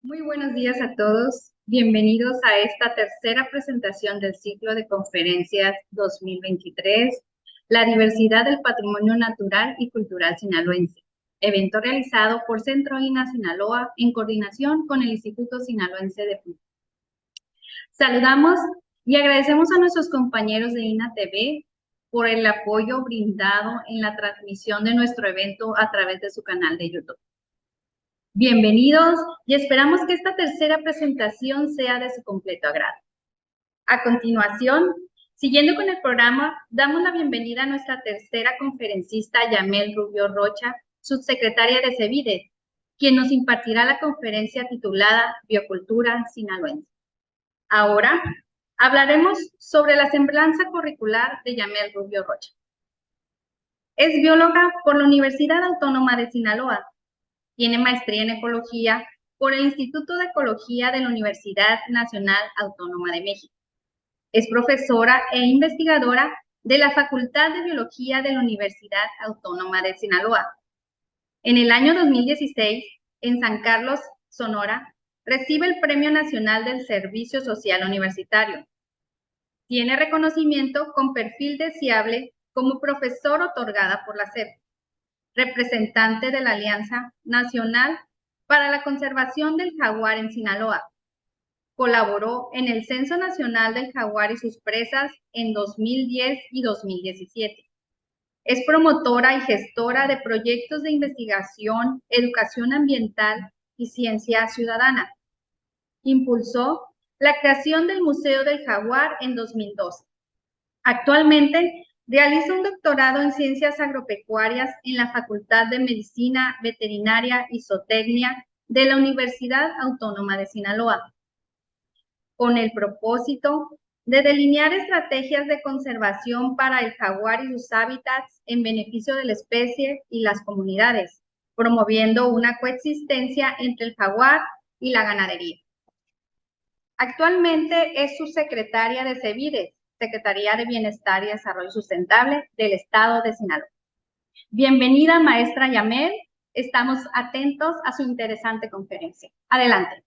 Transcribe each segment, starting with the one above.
Muy buenos días a todos. Bienvenidos a esta tercera presentación del ciclo de conferencias 2023, La diversidad del patrimonio natural y cultural sinaloense, evento realizado por Centro INA Sinaloa en coordinación con el Instituto Sinaloense de Cultura. Saludamos y agradecemos a nuestros compañeros de INA TV por el apoyo brindado en la transmisión de nuestro evento a través de su canal de YouTube. Bienvenidos y esperamos que esta tercera presentación sea de su completo agrado. A continuación, siguiendo con el programa, damos la bienvenida a nuestra tercera conferencista, Yamel Rubio Rocha, subsecretaria de CEVIDES, quien nos impartirá la conferencia titulada Biocultura Sinaloense. Ahora hablaremos sobre la semblanza curricular de Yamel Rubio Rocha. Es bióloga por la Universidad Autónoma de Sinaloa. Tiene maestría en ecología por el Instituto de Ecología de la Universidad Nacional Autónoma de México. Es profesora e investigadora de la Facultad de Biología de la Universidad Autónoma de Sinaloa. En el año 2016, en San Carlos, Sonora, recibe el Premio Nacional del Servicio Social Universitario. Tiene reconocimiento con perfil deseable como profesor otorgada por la SEP. Representante de la Alianza Nacional para la Conservación del Jaguar en Sinaloa. Colaboró en el Censo Nacional del Jaguar y sus presas en 2010 y 2017. Es promotora y gestora de proyectos de investigación, educación ambiental y ciencia ciudadana. Impulsó la creación del Museo del Jaguar en 2012. Actualmente realiza un doctorado en Ciencias Agropecuarias en la Facultad de Medicina Veterinaria y Zootecnia de la Universidad Autónoma de Sinaloa, con el propósito de delinear estrategias de conservación para el jaguar y sus hábitats en beneficio de la especie y las comunidades, promoviendo una coexistencia entre el jaguar y la ganadería. Actualmente es subsecretaria de CEVIDES, Secretaría de Bienestar y Desarrollo Sustentable del Estado de Sinaloa. Bienvenida, maestra Yamel. Estamos atentos a su interesante conferencia. Adelante.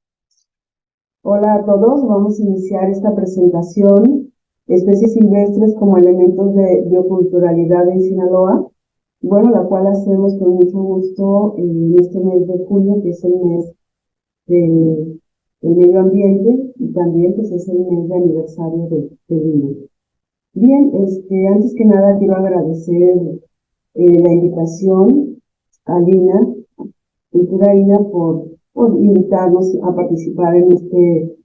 Hola a todos, vamos a iniciar esta presentación, especies silvestres como elementos de bioculturalidad en Sinaloa, bueno, la cual hacemos con mucho gusto en este mes de junio, que es el mes del medio ambiente, y también pues es el mes de aniversario de INA. Bien, antes que nada quiero agradecer la invitación a INA, Cultura INA, por invitarnos a participar en este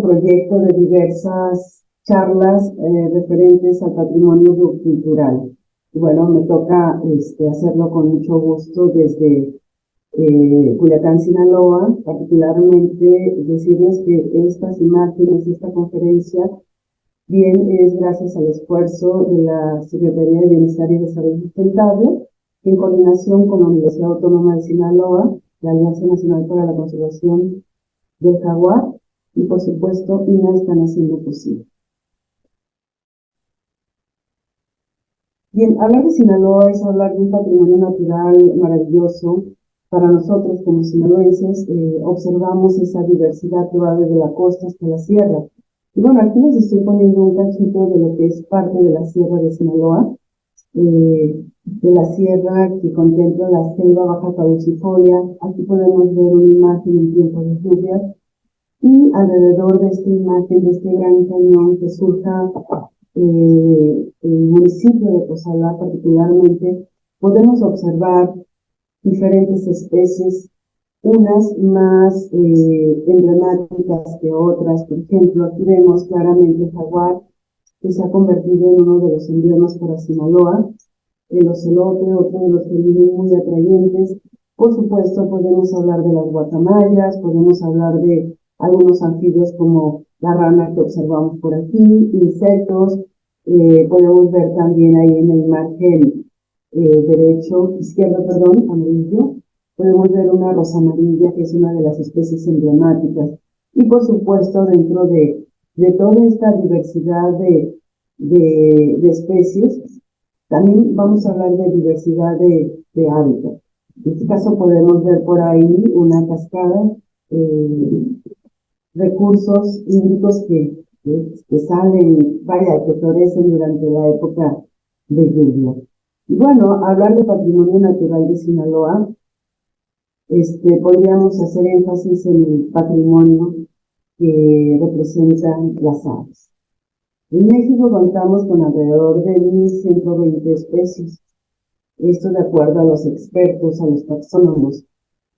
proyecto de diversas charlas referentes al patrimonio cultural. Y bueno, me toca hacerlo con mucho gusto desde Culiacán, Sinaloa. Particularmente decirles que estas imágenes, esta conferencia, bien es gracias al esfuerzo de la Secretaría de Bienestar y Desarrollo Sustentable, en coordinación con la Universidad Autónoma de Sinaloa, la Alianza Nacional para la Conservación del Jaguar y, por supuesto, INA están haciendo posible. Bien, hablar de Sinaloa es hablar de un patrimonio natural maravilloso. Para nosotros, como sinaloenses, observamos esa diversidad que va desde la costa hasta la sierra. Y bueno, aquí les estoy poniendo un cachito de lo que es parte de la sierra de Sinaloa, de la sierra que contempla la selva baja caducifolia. Aquí podemos ver una imagen en tiempo de lluvias, y alrededor de esta imagen, de este gran cañón que surja el municipio de Cozalá particularmente, podemos observar diferentes especies, unas más emblemáticas que otras. Por ejemplo, aquí vemos claramente el jaguar, que se ha convertido en uno de los emblemas para Sinaloa, el ocelote, otro de los felinos muy atrayentes. Por supuesto, podemos hablar de las guacamayas, podemos hablar de algunos anfibios como la rana que observamos por aquí, insectos. Podemos ver también ahí en el margen izquierdo, amarillo, podemos ver una rosa amarilla, que es una de las especies emblemáticas. Y por supuesto, dentro de toda esta diversidad de especies, también vamos a hablar de diversidad de hábitat. En este caso podemos ver por ahí una cascada eh, recursos hídricos que salen, vaya, que florecen durante la época de lluvia. Y bueno, hablar de patrimonio natural de Sinaloa, podríamos hacer énfasis en el patrimonio que representan las aves. En México contamos con alrededor de 1,120 especies. Esto de acuerdo a los expertos, a los taxónomos.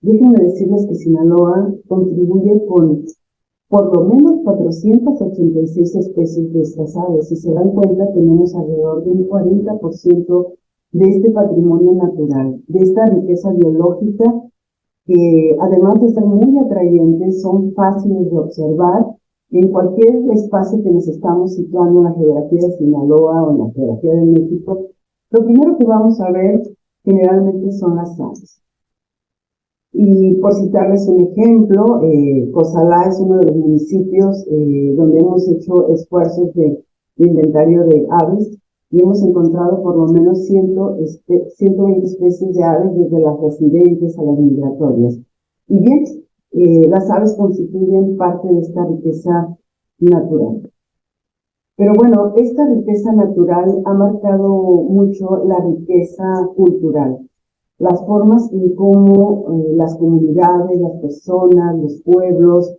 Déjenme decirles que Sinaloa contribuye con por lo menos 486 especies de estas aves. Si se dan cuenta, tenemos alrededor de un 40% de este patrimonio natural, de esta riqueza biológica que además de ser muy atrayentes, son fáciles de observar en cualquier espacio que nos estamos situando en la geografía de Sinaloa o en la geografía de México. Lo primero que vamos a ver generalmente son las aves. Y por citarles un ejemplo, Cozalá es uno de los municipios donde hemos hecho esfuerzos de inventario de aves y hemos encontrado por lo menos 120 especies de aves, desde las residentes a las migratorias. Y bien, las aves constituyen parte de esta riqueza natural. Pero bueno, esta riqueza natural ha marcado mucho la riqueza cultural, las formas en cómo las comunidades, las personas, los pueblos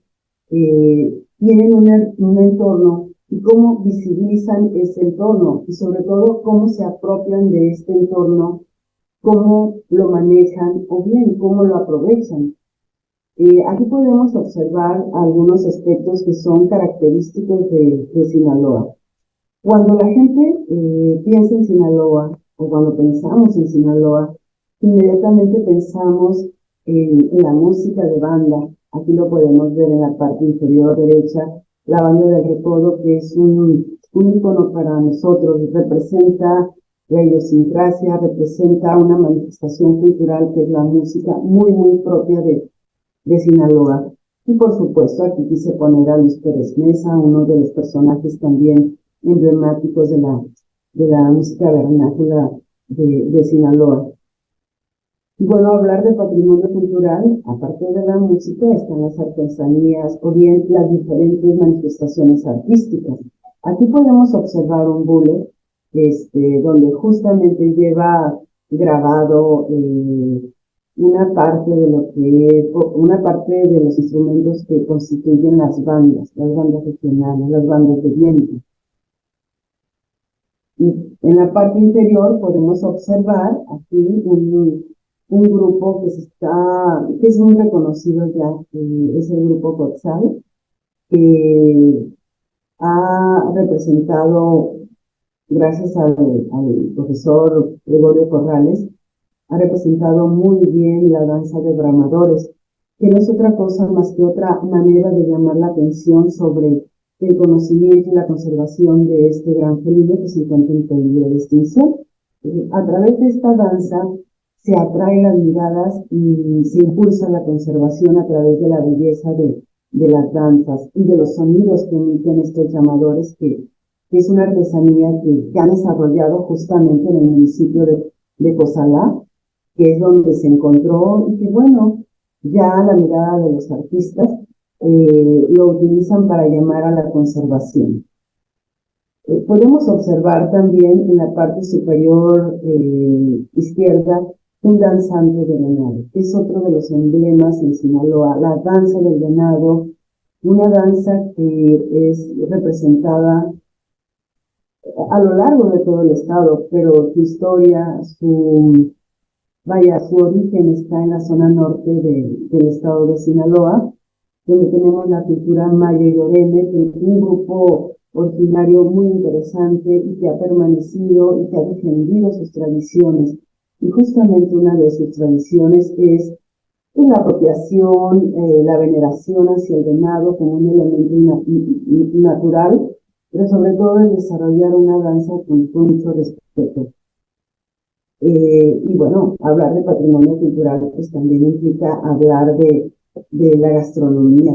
tienen un entorno y cómo visibilizan ese entorno y sobre todo cómo se apropian de este entorno, cómo lo manejan o bien cómo lo aprovechan. Aquí podemos observar algunos aspectos que son característicos de Sinaloa. Cuando la gente piensa en Sinaloa o cuando pensamos en Sinaloa, inmediatamente pensamos en la música de banda. Aquí lo podemos ver en la parte inferior derecha, la banda del Recodo, que es un ícono para nosotros, representa la idiosincrasia, representa una manifestación cultural que es la música muy, muy propia de Sinaloa. Y por supuesto, aquí quise poner a Luis Pérez Mesa, uno de los personajes también emblemáticos de la música vernácula de Sinaloa. Y bueno, hablar de patrimonio cultural, aparte de la música, están las artesanías o bien las diferentes manifestaciones artísticas. Aquí podemos observar un bule, donde justamente lleva grabado una parte de los instrumentos que constituyen las bandas regionales, las bandas de viento. Y en la parte inferior podemos observar aquí un grupo que es muy reconocido ya, es el grupo Quetzal, que ha representado, gracias al profesor Gregorio Corrales, ha representado muy bien la danza de bramadores, que no es otra cosa más que otra manera de llamar la atención sobre el conocimiento y la conservación de este gran felino que se encuentra en peligro de extinción. A través de esta danza se atrae las miradas y se impulsa la conservación a través de la belleza de las danzas y de los sonidos que emiten estos llamadores, que es una artesanía que han desarrollado justamente en el municipio de Cozalá, que es donde se encontró y que bueno, ya la mirada de los artistas lo utilizan para llamar a la conservación. Podemos observar también en la parte superior izquierda un danzante de venado, que es otro de los emblemas en Sinaloa, la danza del venado, una danza que es representada a lo largo de todo el estado, pero su historia, su origen está en la zona norte del estado de Sinaloa, donde tenemos la cultura maya y oreme, que es un grupo originario muy interesante y que ha permanecido y que ha defendido sus tradiciones. Y justamente una de sus tradiciones es la apropiación, la veneración hacia el venado como un elemento natural, pero sobre todo el desarrollar una danza con mucho respeto. Y bueno, hablar de patrimonio cultural pues también implica hablar de la gastronomía.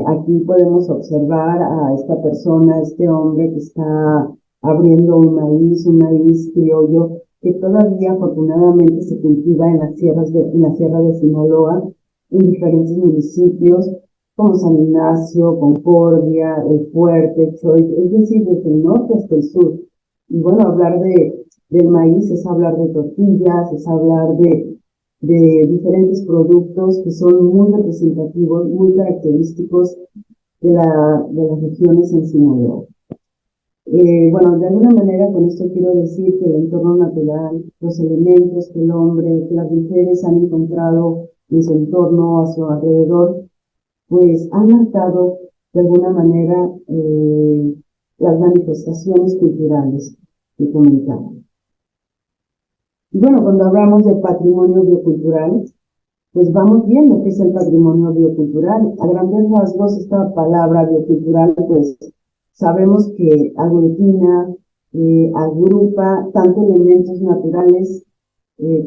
Aquí podemos observar a esta persona, este hombre que está abriendo un maíz criollo, que todavía afortunadamente se cultiva en la sierra de Sinaloa, en diferentes municipios como San Ignacio, Concordia, El Fuerte, Choix, es decir, desde el norte hasta el sur. Y bueno, hablar del maíz es hablar de tortillas, es hablar de diferentes productos que son muy representativos, muy característicos de las regiones en Sinaloa. Bueno, de alguna manera con esto quiero decir que el entorno natural, los elementos que el hombre, que las mujeres han encontrado en su entorno, a su alrededor, pues han marcado de alguna manera las manifestaciones culturales que comentamos. Y bueno, cuando hablamos de patrimonio biocultural, pues vamos viendo qué es el patrimonio biocultural. A grandes rasgos, esta palabra biocultural, pues sabemos que aglutina, agrupa tanto elementos naturales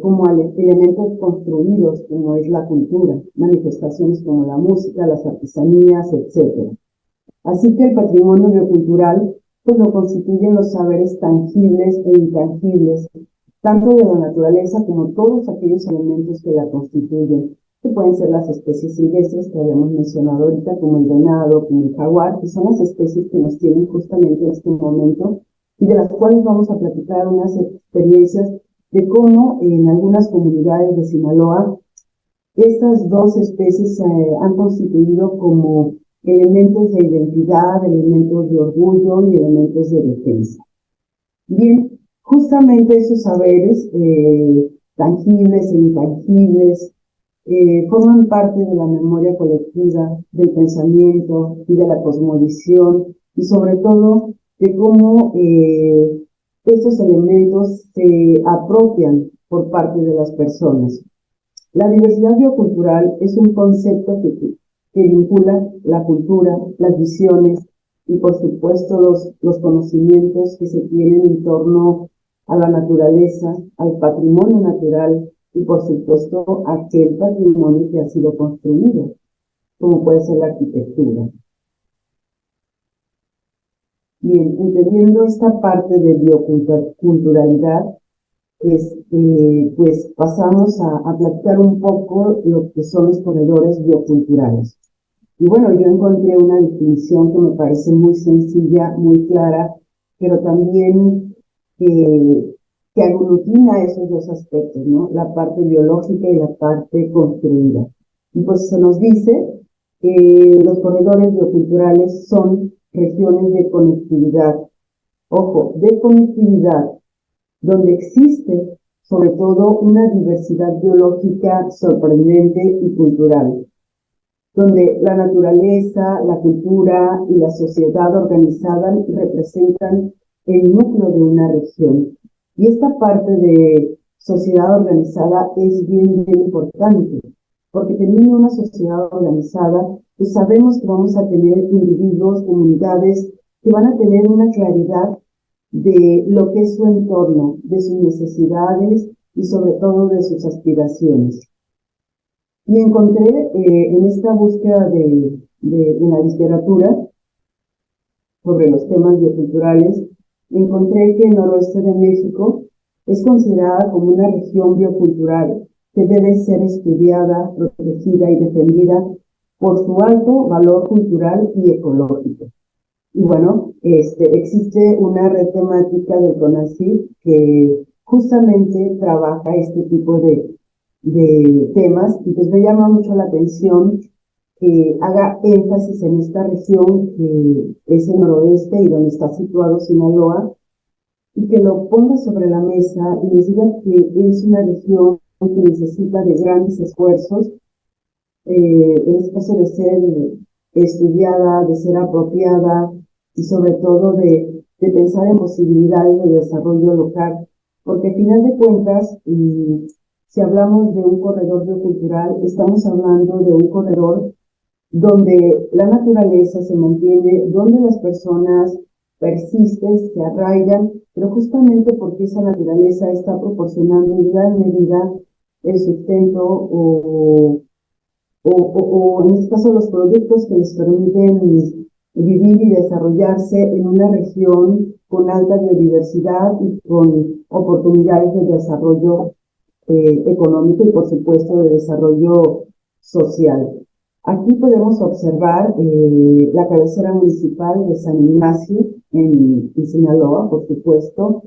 como elementos construidos, como es la cultura, manifestaciones como la música, las artesanías, etc. Así que el patrimonio biocultural pues lo constituyen los saberes tangibles e intangibles, tanto de la naturaleza como todos aquellos elementos que la constituyen, que pueden ser las especies silvestres que habíamos mencionado ahorita, como el venado, como el jaguar, que son las especies que nos tienen justamente en este momento y de las cuales vamos a platicar unas experiencias de cómo en algunas comunidades de Sinaloa estas dos especies han constituido como elementos de identidad, elementos de orgullo y elementos de defensa. Bien, justamente esos saberes tangibles e intangibles forman parte de la memoria colectiva, del pensamiento y de la cosmovisión, y sobre todo de cómo estos elementos se apropian por parte de las personas. La diversidad biocultural es un concepto que vincula la cultura, las visiones y por supuesto los conocimientos que se tienen en torno a la naturaleza, al patrimonio natural y por supuesto a aquel patrimonio que ha sido construido, como puede ser la arquitectura. Bien, entendiendo esta parte de bioculturalidad, pues pasamos a platicar un poco lo que son los corredores bioculturales. Y bueno, yo encontré una definición que me parece muy sencilla, muy clara, pero también que aglutina esos dos aspectos, ¿no? La parte biológica y la parte construida. Y pues se nos dice que los corredores bioculturales son regiones de conectividad. Ojo, de conectividad, donde existe sobre todo una diversidad biológica sorprendente y cultural, donde la naturaleza, la cultura y la sociedad organizada representan el núcleo de una región. Y esta parte de sociedad organizada es bien importante, porque teniendo una sociedad organizada, pues sabemos que vamos a tener individuos, comunidades, que van a tener una claridad de lo que es su entorno, de sus necesidades y sobre todo de sus aspiraciones. Y encontré en esta búsqueda en la literatura sobre los temas bioculturales, encontré que el noroeste de México es considerada como una región biocultural que debe ser estudiada, protegida y defendida por su alto valor cultural y ecológico. Y bueno, existe una red temática del CONACYT que justamente trabaja este tipo de temas, y pues me llama mucho la atención que haga énfasis en esta región que es el noroeste y donde está situado Sinaloa, y que lo ponga sobre la mesa y nos diga que es una región que necesita de grandes esfuerzos, en este caso de ser estudiada, de ser apropiada, y sobre todo de pensar en posibilidades de desarrollo local, porque al final de cuentas, si hablamos de un corredor biocultural, estamos hablando de un corredor donde la naturaleza se mantiene, donde las personas persisten, se arraigan, pero justamente porque esa naturaleza está proporcionando en gran medida el sustento o en este caso los productos que les permiten vivir y desarrollarse en una región con alta biodiversidad y con oportunidades de desarrollo económico y por supuesto de desarrollo social. Aquí podemos observar la cabecera municipal de San Ignacio en Sinaloa, por supuesto.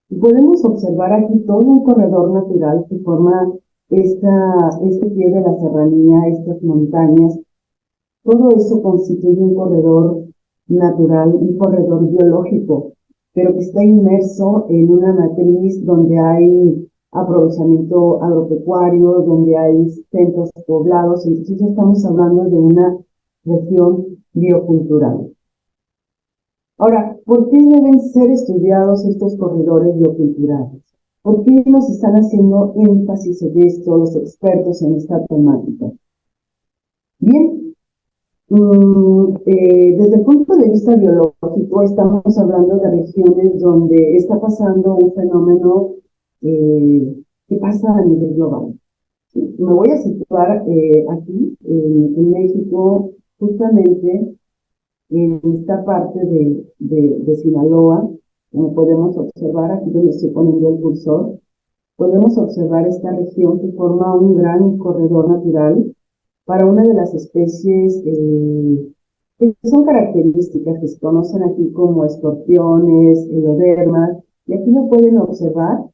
Y podemos observar aquí todo un corredor natural que forma este pie de la serranía, estas montañas. Todo eso constituye un corredor natural, un corredor biológico, pero que está inmerso en una matriz donde hay aprovechamiento agropecuario, donde hay centros poblados. Entonces ya estamos hablando de una región biocultural. Ahora, ¿por qué deben ser estudiados estos corredores bioculturales? ¿Por qué nos están haciendo énfasis en esto los expertos en esta temática? Bien, desde el punto de vista biológico, estamos hablando de regiones donde está pasando un fenómeno que pasa a nivel global. ¿Sí? Me voy a situar aquí, en México, justamente en esta parte de Sinaloa, como podemos observar, aquí donde estoy poniendo el cursor, podemos observar esta región que forma un gran corredor natural para una de las especies que son características que se conocen aquí como escorpiones, elodermas, y aquí lo pueden observar,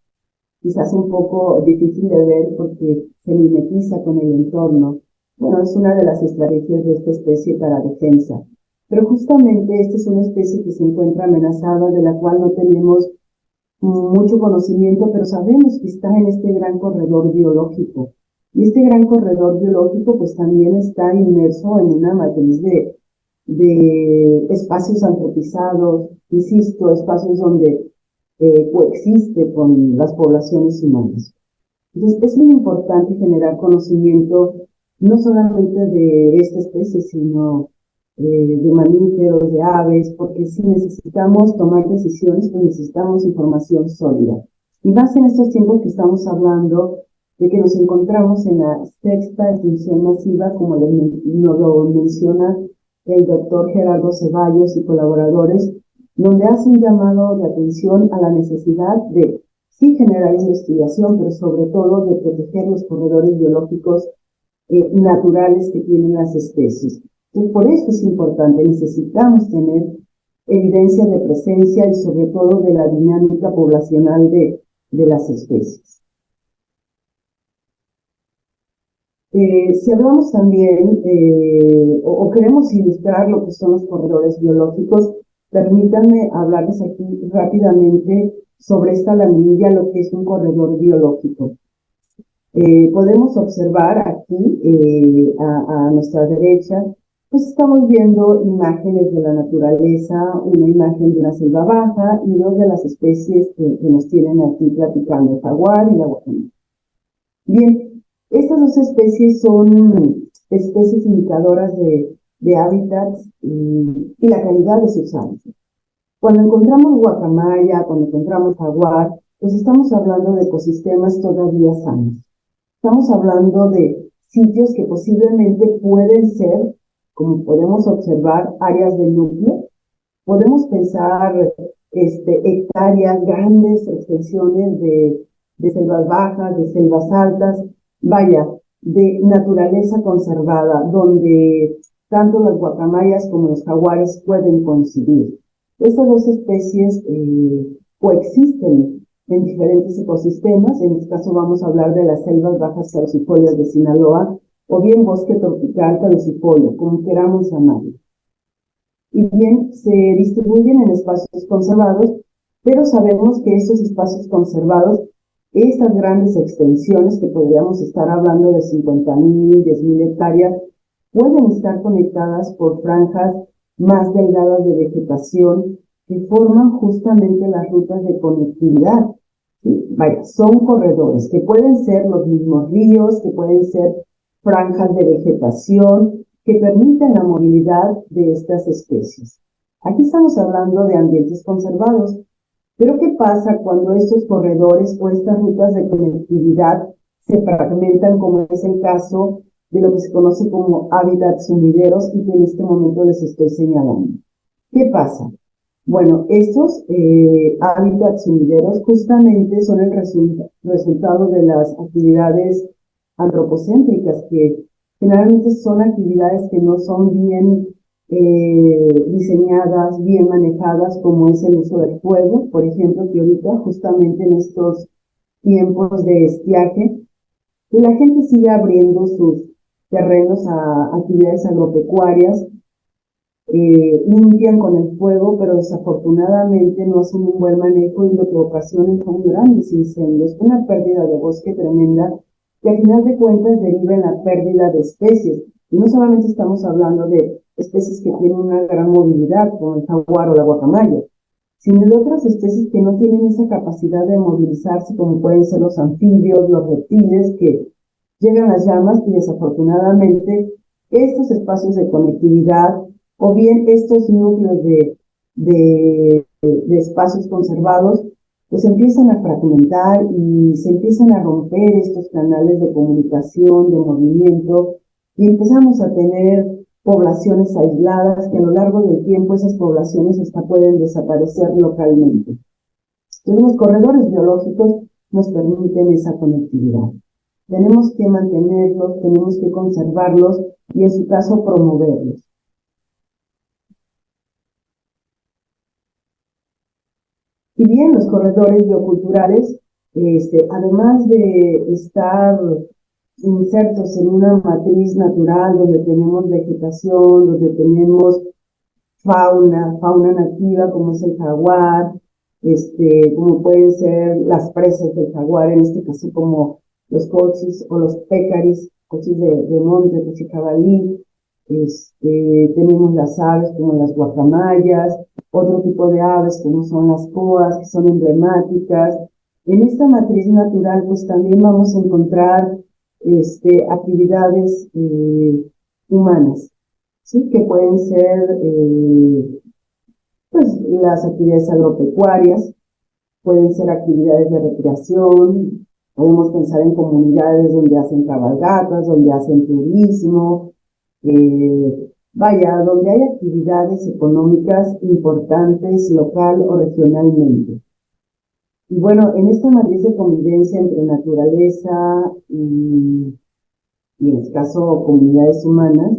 quizás un poco difícil de ver porque se mimetiza con el entorno. Bueno, es una de las estrategias de esta especie para defensa. Pero justamente esta es una especie que se encuentra amenazada, de la cual no tenemos mucho conocimiento, pero sabemos que está en este gran corredor biológico. Y este gran corredor biológico pues también está inmerso en una matriz de espacios antropizados, insisto, espacios donde coexiste con las poblaciones humanas. Entonces es muy importante generar conocimiento no solamente de esta especie, sino de mamíferos, de aves, porque si necesitamos tomar decisiones, pues necesitamos información sólida. Y más en estos tiempos que estamos hablando de que nos encontramos en la sexta extinción masiva, como nos lo menciona el doctor Gerardo Ceballos y colaboradores, donde hace un llamado de atención a la necesidad de sí generar investigación, pero sobre todo de proteger los corredores biológicos naturales que tienen las especies. Entonces, por eso es importante, necesitamos tener evidencia de presencia y sobre todo de la dinámica poblacional de las especies. Si hablamos también o queremos ilustrar lo que son los corredores biológicos, permítanme hablarles aquí rápidamente sobre esta laminilla, lo que es un corredor biológico. Podemos observar aquí a nuestra derecha, pues estamos viendo imágenes de la naturaleza, una imagen de una selva baja y dos de las especies que nos tienen aquí platicando, el jaguar y la guacamaya. Bien, estas dos especies son especies indicadoras de hábitats y la calidad de sus hábitats. Cuando encontramos guacamaya, cuando encontramos jaguar, pues estamos hablando de ecosistemas todavía sanos. Estamos hablando de sitios que posiblemente pueden ser, como podemos observar, áreas de núcleo. Podemos pensar hectáreas, grandes extensiones de selvas bajas, de selvas altas, vaya, de naturaleza conservada, donde tanto las guacamayas como los jaguares pueden coincidir. Estas dos especies coexisten en diferentes ecosistemas. En este caso vamos a hablar de las selvas bajas caducifolias de Sinaloa, o bien bosque tropical caducifolio, como queramos llamarlo. Y bien, se distribuyen en espacios conservados, pero sabemos que esos espacios conservados, estas grandes extensiones, que podríamos estar hablando de 50,000, 10,000 hectáreas, pueden estar conectadas por franjas más delgadas de vegetación que forman justamente las rutas de conectividad. ¿Sí? Vaya, son corredores que pueden ser los mismos ríos, que pueden ser franjas de vegetación que permiten la movilidad de estas especies. Aquí estamos hablando de ambientes conservados, pero ¿qué pasa cuando estos corredores o estas rutas de conectividad se fragmentan, como es el caso de lo que se conoce como hábitats sumideros y que en este momento les estoy señalando? ¿Qué pasa? Bueno, estos hábitats sumideros justamente son el resultado de las actividades antropocéntricas que Generalmente son actividades que no son bien diseñadas, bien manejadas, como es el uso del fuego, por ejemplo, que ahorita justamente en estos tiempos de estiaje, la gente sigue abriendo sus terrenos a actividades agropecuarias, limpian con el fuego, pero desafortunadamente no hacen un buen manejo y lo que ocasionan son grandes incendios, una pérdida de bosque tremenda que al final de cuentas deriva en la pérdida de especies. Y no solamente estamos hablando de especies que tienen una gran movilidad, como el jaguar o la guacamaya, sino de otras especies que no tienen esa capacidad de movilizarse, como pueden ser los anfibios, los reptiles, que llegan las llamas y desafortunadamente estos espacios de conectividad o bien estos núcleos de espacios conservados, pues empiezan a fragmentar y se empiezan a romper estos canales de comunicación, de movimiento, y empezamos a tener poblaciones aisladas que a lo largo del tiempo esas poblaciones hasta pueden desaparecer localmente. Entonces los corredores biológicos nos permiten esa conectividad. Tenemos que mantenerlos, tenemos que conservarlos y en su caso promoverlos. Y bien, los corredores bioculturales, además de estar insertos en una matriz natural donde tenemos vegetación, donde tenemos fauna nativa como es el jaguar, como pueden ser las presas del jaguar, en este caso como los cochis o los pécaris, cochis de monte, cochi jabalí, tenemos las aves como las guacamayas, otro tipo de aves como son las coas, que son emblemáticas. En esta matriz natural pues también vamos a encontrar actividades humanas, ¿sí? Que pueden ser pues las actividades agropecuarias, pueden ser actividades de recreación, podemos pensar en comunidades donde hacen cabalgatas, donde hacen turismo, vaya, donde hay actividades económicas importantes local o regionalmente. Y bueno, en esta matriz de convivencia entre naturaleza y en este caso comunidades humanas,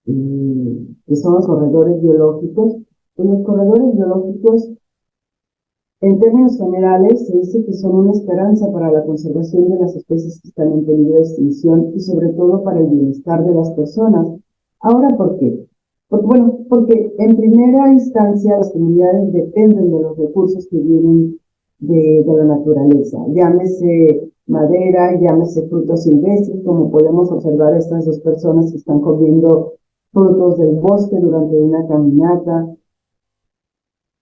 que son los corredores biológicos, pues los corredores biológicos, en términos generales, se dice que son una esperanza para la conservación de las especies que están en peligro de extinción y sobre todo para el bienestar de las personas. Ahora, ¿por qué? Porque en primera instancia las comunidades dependen de los recursos que vienen de la naturaleza, llámese madera, llámese frutos silvestres, como podemos observar estas dos personas que están comiendo frutos del bosque durante una caminata.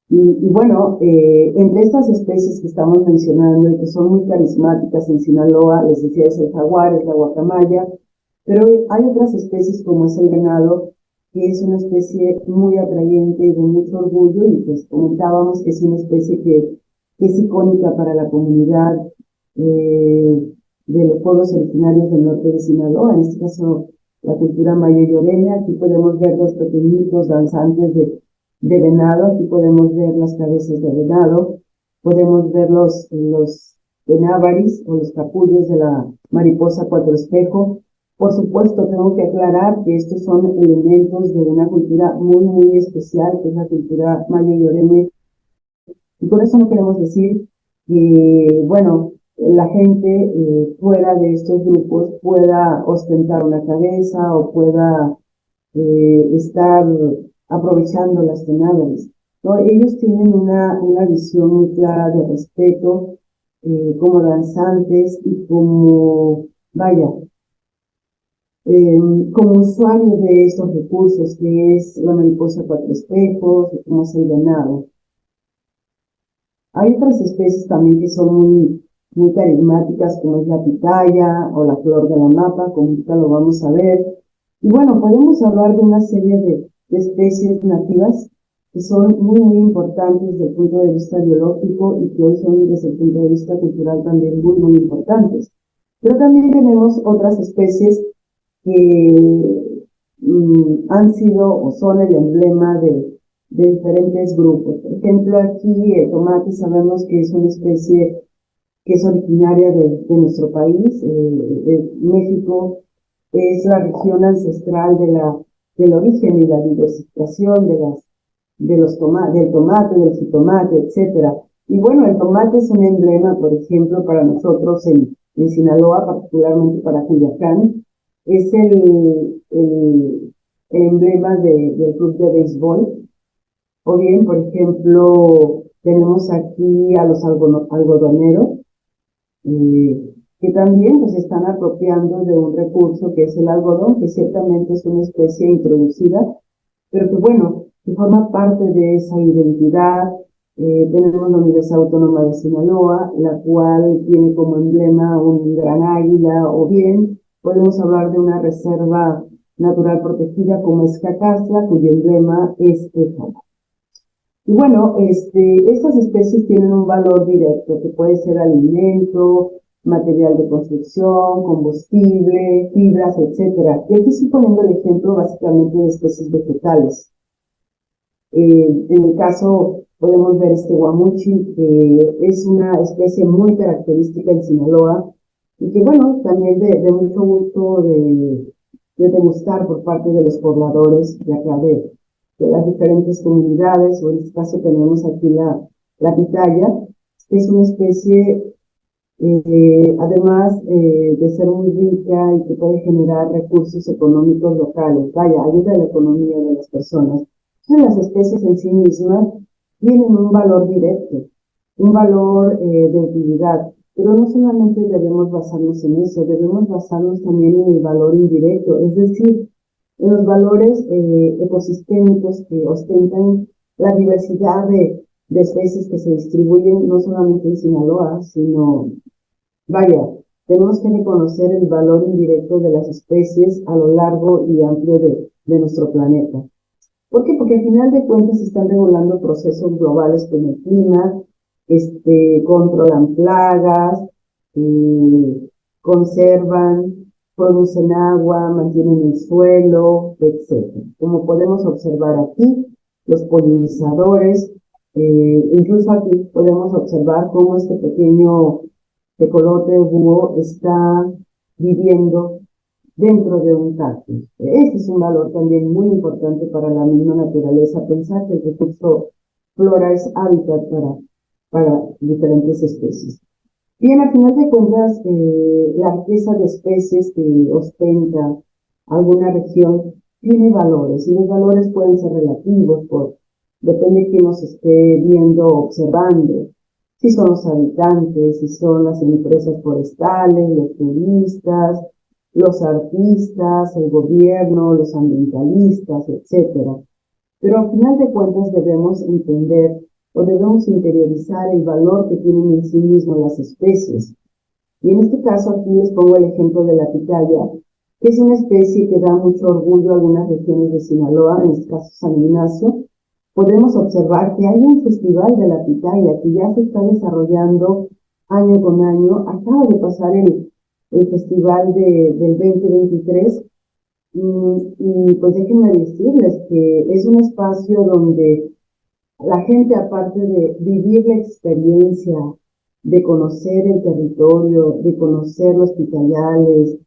Y bueno, entre estas especies que estamos mencionando y que son muy carismáticas en Sinaloa, les decía, es el jaguar, es la guacamaya, pero hay otras especies como es el venado, que es una especie muy atrayente y de mucho orgullo, y pues comentábamos que es una especie que es icónica para la comunidad de los pueblos originarios del norte de Sinaloa, en este caso la cultura mayo-lloreña. Aquí podemos ver los pequeñitos danzantes de venado, aquí podemos ver las cabezas de venado, podemos ver los venávaris o los capullos de la mariposa cuatro espejo. Por supuesto, tengo que aclarar que estos son elementos de una cultura muy, muy especial, que es la cultura mayo-lloreña, y con eso no queremos decir que, bueno, la gente fuera de estos grupos pueda ostentar una cabeza o pueda estar aprovechando las canáveres, ¿no? Ellos tienen una visión muy clara de respeto como danzantes y como, vaya, como usuarios de estos recursos, que es la mariposa cuatro espejos, como es el venado. Hay otras especies también que son muy carismáticas, como es la pitaya o la flor de la mapa, como ahorita lo vamos a ver. Y bueno, podemos hablar de una serie de especies nativas que son muy, muy importantes desde el punto de vista biológico y que hoy son desde el punto de vista cultural también muy, muy importantes. Pero también tenemos otras especies que han sido o son el emblema de diferentes grupos. Por ejemplo, aquí el tomate sabemos que es una especie que es originaria de nuestro país, de México, es la región ancestral del origen y la diversificación del tomate, del jitomate, etcétera. Y bueno, el tomate es un emblema, por ejemplo, para nosotros en Sinaloa, particularmente para Culiacán, es el emblema del club de béisbol. O bien, por ejemplo, tenemos aquí a los algodoneros, que también pues están apropiando de un recurso que es el algodón, que ciertamente es una especie introducida, pero que bueno, que forma parte de esa identidad. Tenemos la Universidad Autónoma de Sinaloa, la cual tiene como emblema un gran águila, o bien podemos hablar de una reserva natural protegida como es Cacasla, cuyo emblema es Éjala. Y bueno, estas especies tienen un valor directo, que puede ser alimento, material de construcción, combustible, fibras, etcétera. Y aquí estoy poniendo el ejemplo básicamente de especies vegetales. En el caso podemos ver este guamuchi, que es una especie muy característica en Sinaloa y que bueno, también de mucho gusto de degustar por parte de los pobladores de acá de las diferentes comunidades, o en este caso tenemos aquí la pitaya, que es una especie, además de ser muy rica y que puede generar recursos económicos locales, vaya, ayuda a la economía de las personas. Entonces, las especies en sí mismas tienen un valor directo, un valor de utilidad, pero no solamente debemos basarnos en eso, debemos basarnos también en el valor indirecto, es decir, en los valores ecosistémicos que ostentan la diversidad de especies que se distribuyen no solamente en Sinaloa, sino, vaya, tenemos que reconocer el valor indirecto de las especies a lo largo y amplio de nuestro planeta. ¿Por qué? Porque al final de cuentas se están regulando procesos globales como el clima, controlan plagas, conservan, producen agua, mantienen el suelo, etc. Como podemos observar aquí, los polinizadores, incluso aquí podemos observar cómo este pequeño tecolote búho está viviendo dentro de un cactus. Este es un valor también muy importante para la misma naturaleza, pensar que el recurso flora es hábitat para diferentes especies. Bien, a final de cuentas, la riqueza de especies que ostenta alguna región tiene valores, y los valores pueden ser relativos, depende de quién nos esté viendo, observando, si son los habitantes, si son las empresas forestales, los turistas, los artistas, el gobierno, los ambientalistas, etcétera. Pero al final de cuentas debemos entender o debemos interiorizar el valor que tienen en sí mismas las especies. Y en este caso aquí les pongo el ejemplo de la pitaya, que es una especie que da mucho orgullo a algunas regiones de Sinaloa, en este caso San Ignacio. Podemos observar que hay un festival de la pitaya que ya se está desarrollando año con año. Acaba de pasar el festival del 2023 y pues déjenme decirles que es un espacio donde la gente, aparte de vivir la experiencia, de conocer el territorio, de conocer los pitayales,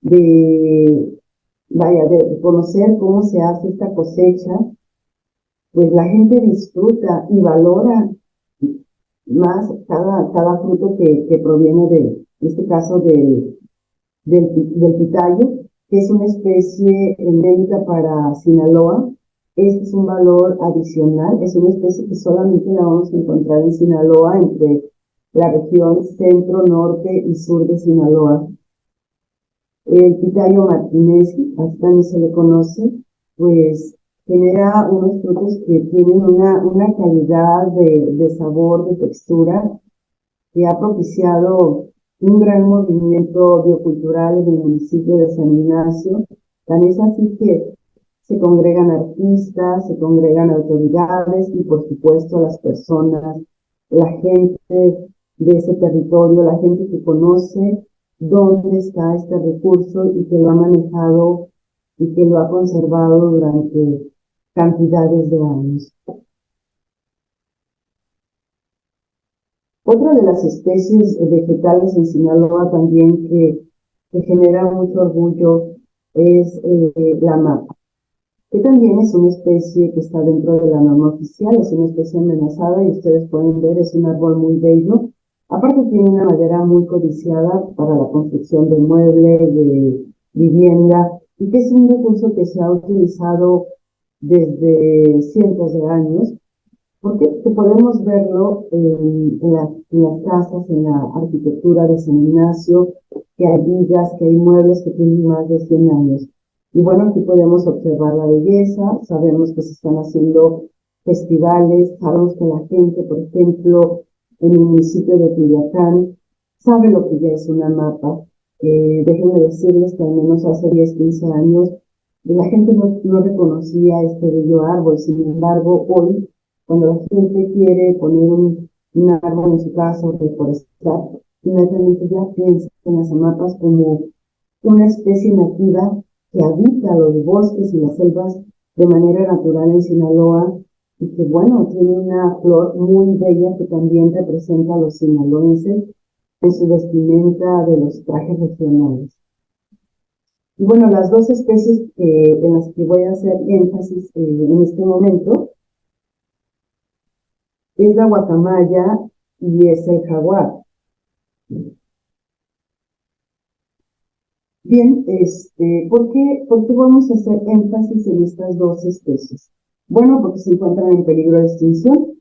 de, vaya, de conocer cómo se hace esta cosecha, pues la gente disfruta y valora más cada fruto que proviene en este caso, del pitayo, que es una especie endémica para Sinaloa. Este es un valor adicional, es una especie que solamente la vamos a encontrar en Sinaloa, entre la región centro, norte y sur de Sinaloa. El pitayo martinezi, así también se le conoce, pues genera unos frutos que tienen una calidad de sabor, de textura, que ha propiciado un gran movimiento biocultural en el municipio de San Ignacio. Tan es así que se congregan artistas, se congregan autoridades y por supuesto las personas, la gente de ese territorio, la gente que conoce dónde está este recurso y que lo ha manejado y que lo ha conservado durante cantidades de años. Otra de las especies vegetales en Sinaloa también que genera mucho orgullo es la mapa, que también es una especie que está dentro de la norma oficial, es una especie amenazada y ustedes pueden ver, es un árbol muy bello. Aparte tiene una madera muy codiciada para la construcción de muebles, de vivienda, y que es un recurso que se ha utilizado desde cientos de años, porque podemos verlo en las casas, en la arquitectura de San Ignacio, que hay vigas, que hay muebles que tienen más de 100 años. Y bueno, aquí podemos observar la belleza, sabemos que se están haciendo festivales, sabemos que la gente, por ejemplo, en el municipio de Culiacán, sabe lo que ya es una mapa. Déjenme decirles que al menos hace 10, 15 años la gente no reconocía este bello árbol, sin embargo, hoy cuando la gente quiere poner un árbol en su casa o reforestar, inmediatamente ya piensa en las hamapas como una especie nativa que habita los bosques y las selvas de manera natural en Sinaloa y que, bueno, tiene una flor muy bella que también representa a los sinaloenses en su vestimenta de los trajes regionales. Y bueno, las dos especies en las que voy a hacer énfasis en este momento es la guacamaya y es el jaguar. Bien, ¿por qué vamos a hacer énfasis en estas dos especies? Bueno, porque se encuentran en peligro de extinción.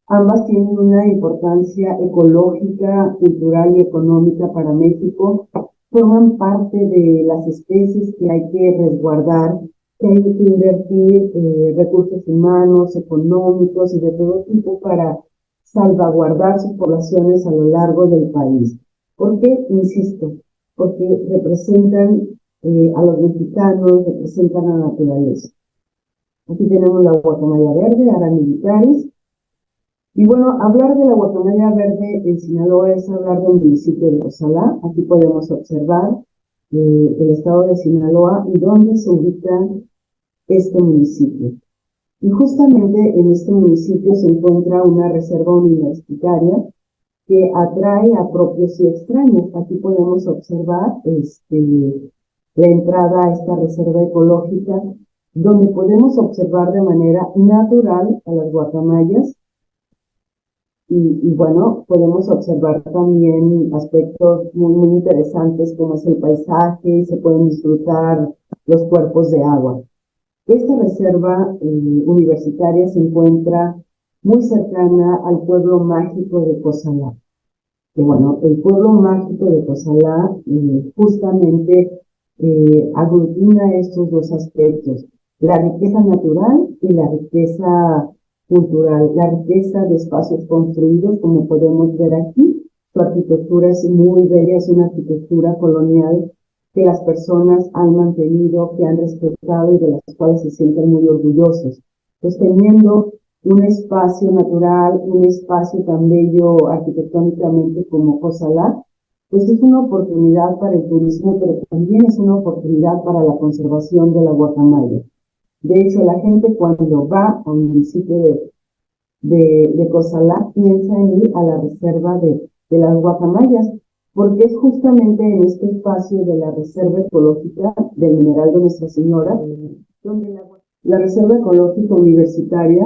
Ambas tienen una importancia ecológica, cultural y económica para México. Forman parte de las especies que hay que resguardar, que hay que invertir recursos humanos, económicos y de todo tipo para salvaguardar sus poblaciones a lo largo del país. ¿Por qué? Insisto, porque representan a los mexicanos, representan a la naturaleza. Aquí tenemos la guacamaya verde, Ara militaris. Y bueno, hablar de la guacamaya verde en Sinaloa es hablar del municipio de Cozalá. Aquí podemos observar el estado de Sinaloa y dónde se ubica este municipio. Y justamente en este municipio se encuentra una reserva universitaria que atrae a propios y extraños. Aquí podemos observar la entrada a esta reserva ecológica, donde podemos observar de manera natural a las guacamayas. Y bueno, podemos observar también aspectos muy interesantes como es el paisaje, se pueden disfrutar los cuerpos de agua. Esta reserva universitaria se encuentra muy cercana al pueblo mágico de Cozalá. Que bueno, el pueblo mágico de Cozalá justamente aglutina estos dos aspectos, la riqueza natural y la riqueza cultural, la riqueza de espacios construidos, como podemos ver aquí. Su arquitectura es muy bella, es una arquitectura colonial que las personas han mantenido, que han respetado y de las cuales se sienten muy orgullosos. Pues teniendo un espacio natural, un espacio tan bello arquitectónicamente como Cozalá, pues es una oportunidad para el turismo, pero también es una oportunidad para la conservación de la guacamaya. De hecho, la gente cuando va al municipio de Cozalá piensa en ir a la reserva de las guacamayas, porque es justamente en este espacio de la reserva ecológica del mineral de Nuestra Señora, donde la reserva ecológica universitaria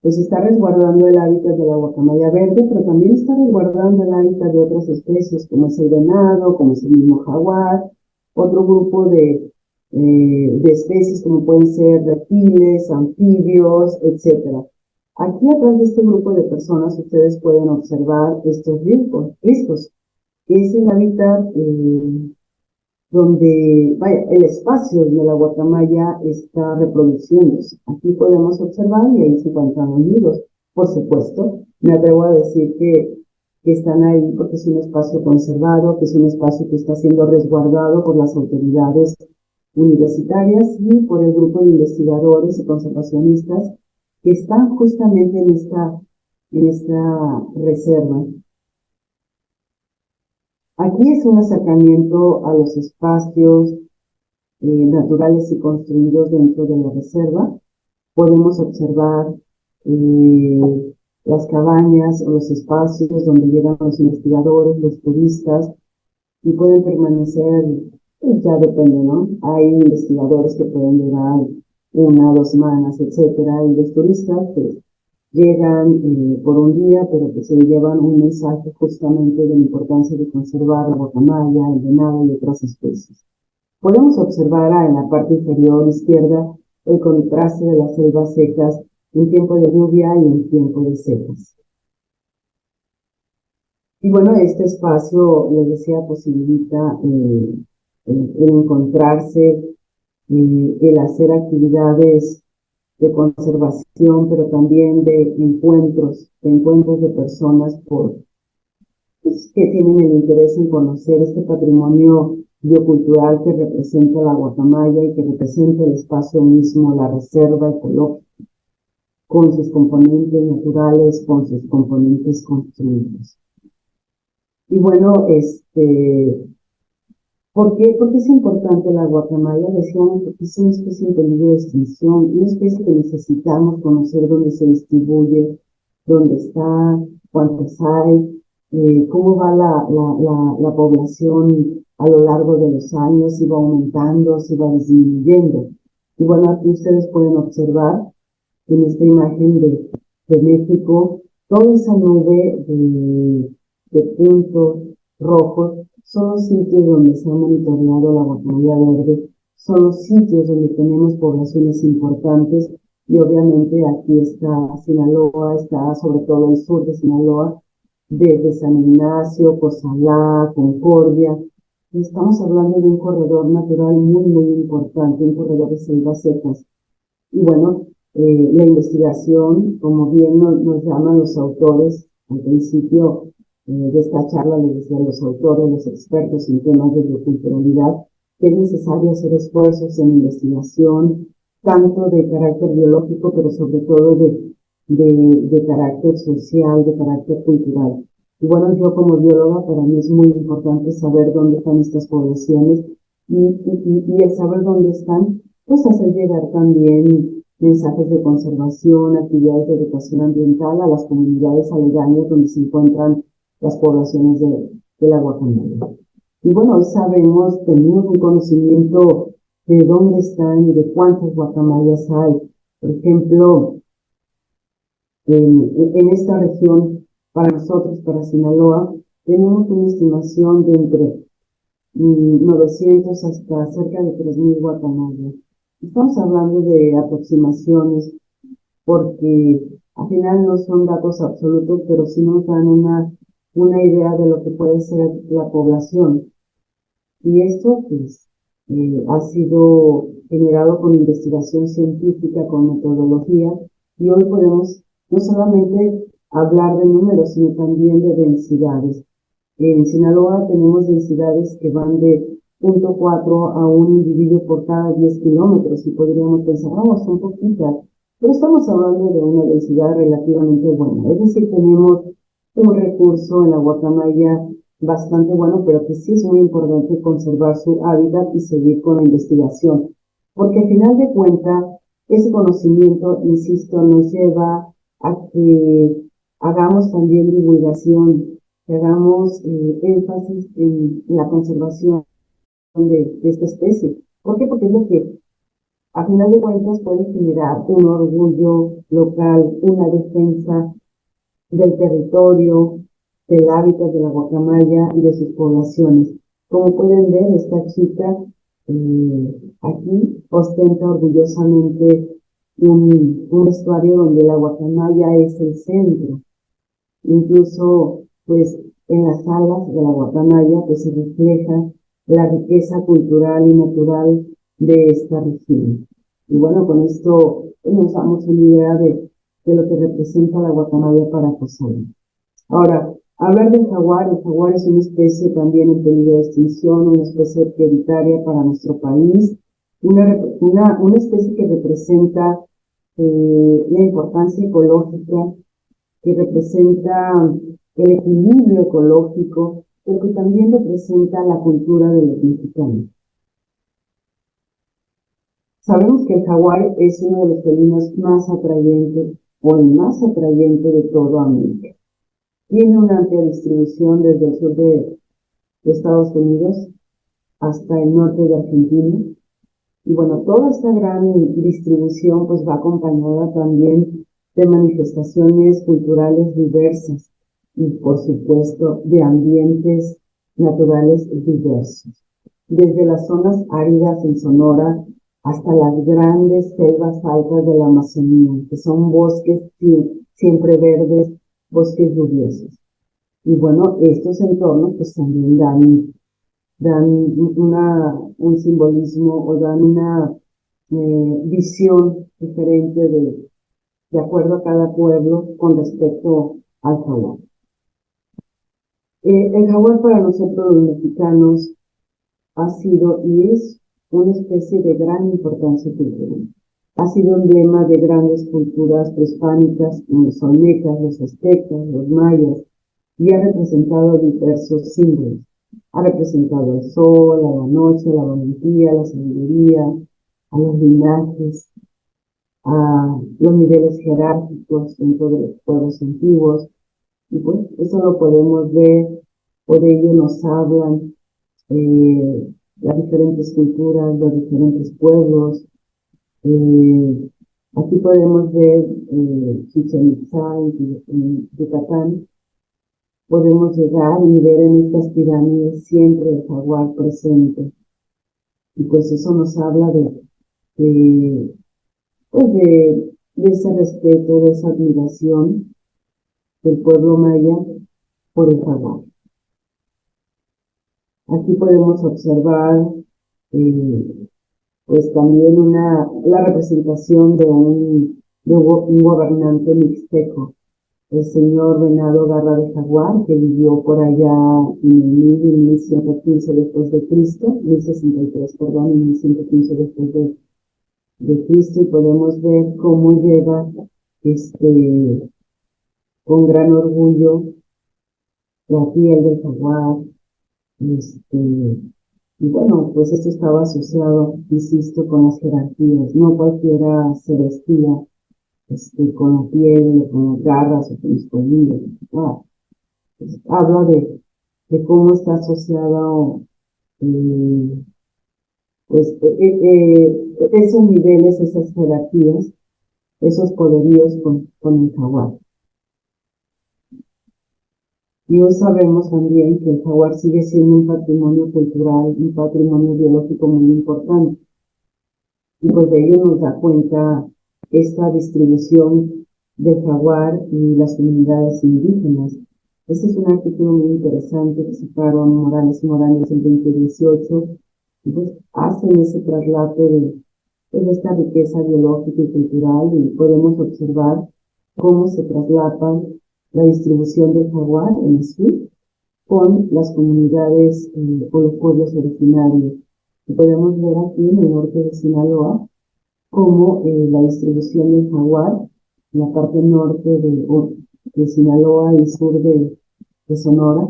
pues está resguardando el hábitat de la guacamaya verde, pero también está resguardando el hábitat de otras especies, como es el venado, como es el mismo jaguar, otro grupo de especies como pueden ser reptiles, anfibios, etc. Aquí atrás de este grupo de personas ustedes pueden observar estos riscos. Es el hábitat donde, vaya, el espacio de la guacamaya está reproduciéndose. Aquí podemos observar y ahí se encuentran unidos. Por supuesto, me atrevo a decir que están ahí porque es un espacio conservado, que es un espacio que está siendo resguardado por las autoridades universitarias y por el grupo de investigadores y conservacionistas que están justamente en esta reserva. Aquí es un acercamiento a los espacios naturales y construidos dentro de la reserva. Podemos observar las cabañas o los espacios donde llegan los investigadores, los turistas, y pueden permanecer pues ya depende, ¿no? Hay investigadores que pueden durar 1 o 2 semanas, etcétera, y los turistas, pues, llegan por un día, pero que se llevan un mensaje justamente de la importancia de conservar la guacamaya, el venado y otras especies. Podemos observar en la parte inferior izquierda el contraste de las selvas secas en tiempo de lluvia y en tiempo de secas. Y bueno, este espacio, les decía, posibilita el encontrarse, el hacer actividades de conservación, pero también de encuentros de personas pues, que tienen el interés en conocer este patrimonio biocultural que representa la guacamaya y que representa el espacio mismo, la reserva ecológica, con sus componentes naturales, con sus componentes construidos. Y bueno, ¿por qué es importante la guacamaya? Decíamos, porque es una especie en peligro de extinción, una especie que necesitamos conocer dónde se distribuye, dónde está, cuántos hay, cómo va la población a lo largo de los años, si va aumentando, si va disminuyendo. Y bueno, aquí ustedes pueden observar en esta imagen de México, toda esa nube de puntos rojos son los sitios donde se ha monitoreado la guacamaya verde, son los sitios donde tenemos poblaciones importantes y obviamente aquí está Sinaloa, está sobre todo el sur de Sinaloa, desde San Ignacio, Cozalá, Concordia. Estamos hablando de un corredor natural muy, muy importante, un corredor de selvas secas. Y bueno, la investigación, como bien nos llaman los autores, al principio de esta charla les decía los autores, los expertos en temas de bioculturalidad, que es necesario hacer esfuerzos en investigación, tanto de carácter biológico, pero sobre todo de carácter social, de carácter cultural. Y bueno, yo como bióloga, para mí es muy importante saber dónde están estas poblaciones y el saber dónde están, pues hacer llegar también mensajes de conservación, actividades de educación ambiental a las comunidades aledañas donde se encuentran las poblaciones de la guacamaya. Y bueno, hoy sabemos, tenemos un conocimiento de dónde están y de cuántas guacamayas hay. Por ejemplo, en esta región, para nosotros, para Sinaloa, tenemos una estimación de entre 900 hasta cerca de 3,000 guacamayas. Estamos hablando de aproximaciones porque al final no son datos absolutos, pero sí nos dan una idea de lo que puede ser la población. Y esto pues ha sido generado con investigación científica, con metodología, y hoy podemos no solamente hablar de números, sino también de densidades. En Sinaloa tenemos densidades que van de 0,4 a 1 individuo por cada 10 kilómetros y podríamos pensar, vamos, son poquitas, pero estamos hablando de una densidad relativamente buena. Es decir, tenemos un recurso en la guacamaya bastante bueno, pero que sí es muy importante conservar su hábitat y seguir con la investigación, porque al final de cuentas, ese conocimiento, insisto, nos lleva a que hagamos también divulgación, que hagamos énfasis en la conservación de esta especie. ¿Por qué? Porque es lo que a final de cuentas puede generar un orgullo local, una defensa del territorio, del hábitat de la guacamaya y de sus poblaciones. Como pueden ver, esta chica aquí ostenta orgullosamente un vestuario donde la guacamaya es el centro. Incluso, pues, en las alas de la guacamaya, pues, se refleja la riqueza cultural y natural de esta región. Y bueno, con esto nos damos una idea de lo que representa la guacamaya para Cozalá. Ahora, hablar del jaguar, el jaguar es una especie también en peligro de extinción, una especie prioritaria para nuestro país, una especie que representa la importancia ecológica, que representa el equilibrio ecológico, pero que también representa la cultura de los mexicanos. Sabemos que el jaguar es uno de los felinos más atrayentes o el más atrayente de toda América. Tiene una amplia distribución desde el sur de Estados Unidos hasta el norte de Argentina. Y bueno, toda esta gran distribución pues va acompañada también de manifestaciones culturales diversas y por supuesto de ambientes naturales diversos. Desde las zonas áridas en Sonora hasta las grandes selvas altas de la Amazonía, que son bosques siempre verdes, bosques lluviosos. Y bueno, estos entornos pues también dan un simbolismo o dan una visión diferente de acuerdo a cada pueblo con respecto al jaguar. El jaguar para nosotros los mexicanos ha sido y es una especie de gran importancia cultural. Ha sido emblema de grandes culturas prehispánicas, como los olmecas, los aztecas, los mayas, y ha representado diversos símbolos. Ha representado al sol, a la noche, a la valentía, a la sabiduría, a los linajes, a los niveles jerárquicos dentro de los pueblos antiguos. Y pues eso lo podemos ver, por ello nos hablan las diferentes culturas, los diferentes pueblos. Aquí podemos ver Chichén Itzá en Yucatán. Podemos llegar y ver en estas pirámides siempre el jaguar presente. Y pues eso nos habla pues de ese respeto, de esa admiración del pueblo maya por el jaguar. Aquí podemos observar pues también la representación de un gobernante mixteco, el señor Venado Garra de Jaguar, que vivió por allá en 1115 después de Cristo, 1063, perdón, en 1115 después de Cristo, y podemos ver cómo lleva con gran orgullo la piel del jaguar, y bueno, pues esto estaba asociado, insisto, con las jerarquías. No cualquiera se vestía con la piel, con las garras o con los colmillos. Pues, habla de cómo está asociado pues, esos niveles, esas jerarquías, esos poderíos con el jaguar. Y hoy sabemos también que el jaguar sigue siendo un patrimonio cultural, un patrimonio biológico muy importante. Y pues de ello nos da cuenta esta distribución del jaguar y las comunidades indígenas. Este es un artículo muy interesante que sacaron Morales y Morales en 2018, y pues hacen ese traslate de esta riqueza biológica y cultural, y podemos observar cómo se traslapa la distribución del jaguar en el sur con las comunidades o los pueblos originarios. Y podemos ver aquí en el norte de Sinaloa cómo la distribución del jaguar en la parte norte de Sinaloa y sur de Sonora,